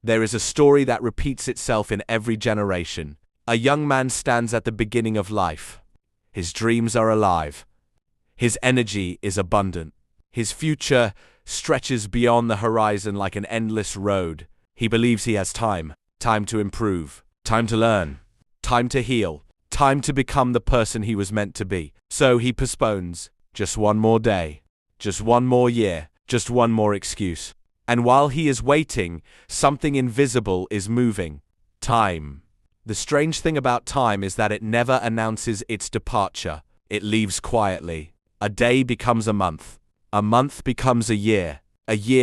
There is a story that repeats itself in every generation. A young man stands at the beginning of life. His dreams are alive. His energy is abundant. His future stretches beyond the horizon like an endless road. He believes he has time to improve, time to learn, time to heal, time to become the person he was meant to be. So he postpones just one more day, just one more year, just one more excuse. And while he is waiting, something invisible is moving. Time. The strange thing about time is that it never announces its departure. It leaves quietly. A day becomes a month becomes a year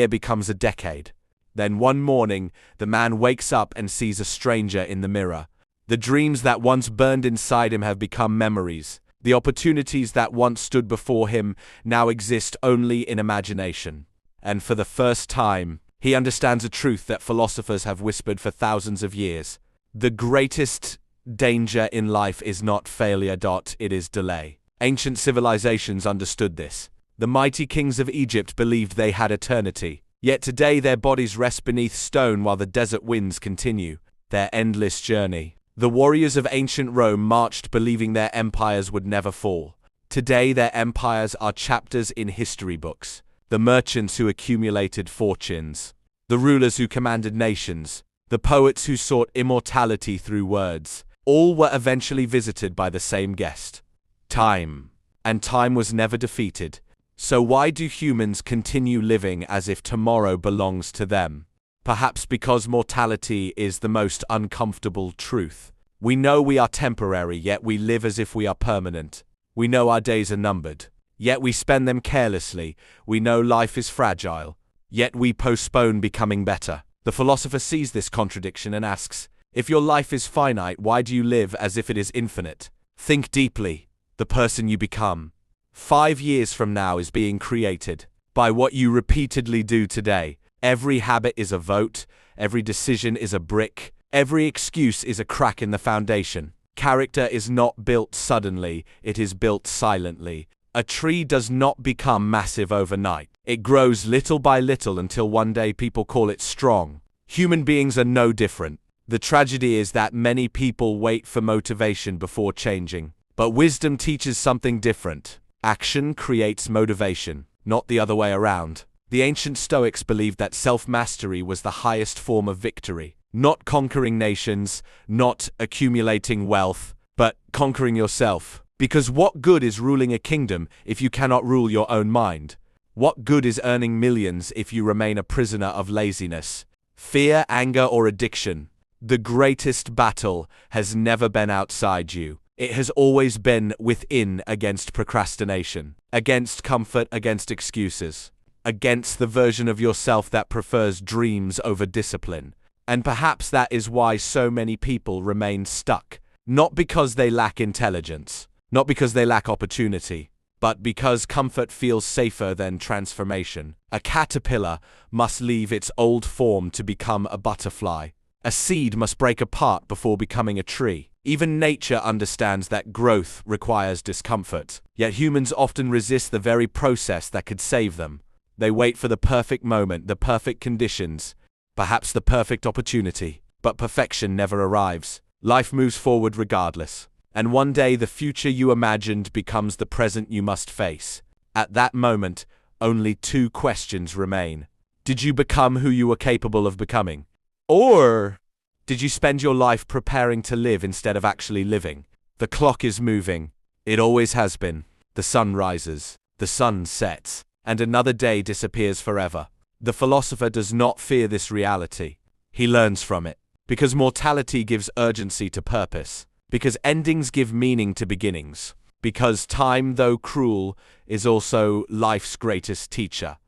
becomes a decade. Then one morning, the man wakes up and sees a stranger in the mirror. The dreams that once burned inside him have become memories. The opportunities that once stood before him now exist only in imagination. And for the first time, he understands a truth that philosophers have whispered for thousands of years. The greatest danger in life is not failure, it is delay. Ancient civilizations understood this. The mighty kings of Egypt believed they had eternity. Yet today their bodies rest beneath stone while the desert winds continue their endless journey. The warriors of ancient Rome marched believing their empires would never fall. Today their empires are chapters in history books. The merchants who accumulated fortunes, the rulers who commanded nations, the poets who sought immortality through words, all were eventually visited by the same guest. Time. And time was never defeated. So why do humans continue living as if tomorrow belongs to them? Perhaps because mortality is the most uncomfortable truth. We know we are temporary, yet we live as if we are permanent. We know our days are numbered, yet we spend them carelessly. We know life is fragile, yet we postpone becoming better. The philosopher sees this contradiction and asks, if your life is finite, why do you live as if it is infinite? Think deeply. The person you become 5 years from now is being created by what you repeatedly do today. Every habit is a vote, every decision is a brick, every excuse is a crack in the foundation. Character is not built suddenly, it is built silently. A tree does not become massive overnight. It grows little by little until one day people call it strong. Human beings are no different. The tragedy is that many people wait for motivation before changing. But wisdom teaches something different. Action creates motivation, not the other way around. The ancient Stoics believed that self-mastery was the highest form of victory. Not conquering nations, not accumulating wealth, but conquering yourself. Because what good is ruling a kingdom if you cannot rule your own mind? What good is earning millions if you remain a prisoner of laziness, fear, anger, or addiction? The greatest battle has never been outside you. It has always been within, against procrastination, against comfort, against excuses, against the version of yourself that prefers dreams over discipline. And perhaps that is why so many people remain stuck. Not because they lack intelligence, not because they lack opportunity, but because comfort feels safer than transformation. A caterpillar must leave its old form to become a butterfly. A seed must break apart before becoming a tree. Even nature understands that growth requires discomfort. Yet humans often resist the very process that could save them. They wait for the perfect moment, the perfect conditions, perhaps the perfect opportunity. But perfection never arrives. Life moves forward regardless. And one day the future you imagined becomes the present you must face. At that moment, only 2 questions remain. Did you become who you were capable of becoming? Or did you spend your life preparing to live instead of actually living? The clock is moving. It always has been. The sun rises, the sun sets, and another day disappears forever. The philosopher does not fear this reality. He learns from it. Because mortality gives urgency to purpose. Because endings give meaning to beginnings. Because time, though cruel, is also life's greatest teacher.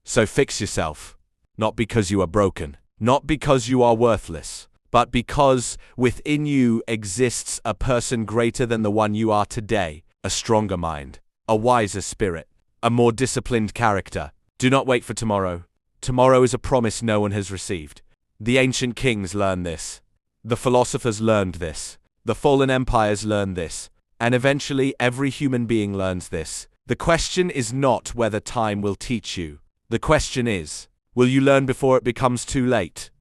So fix yourself. Not because you are broken. Not because you are worthless. But because within you exists a person greater than the one you are today. A stronger mind. A wiser spirit. A more disciplined character. Do not wait for tomorrow. Tomorrow is a promise no one has received. The ancient kings learned this. The philosophers learned this. The fallen empires learned this. And eventually every human being learns this. The question is not whether time will teach you. The question is, will you learn before it becomes too late?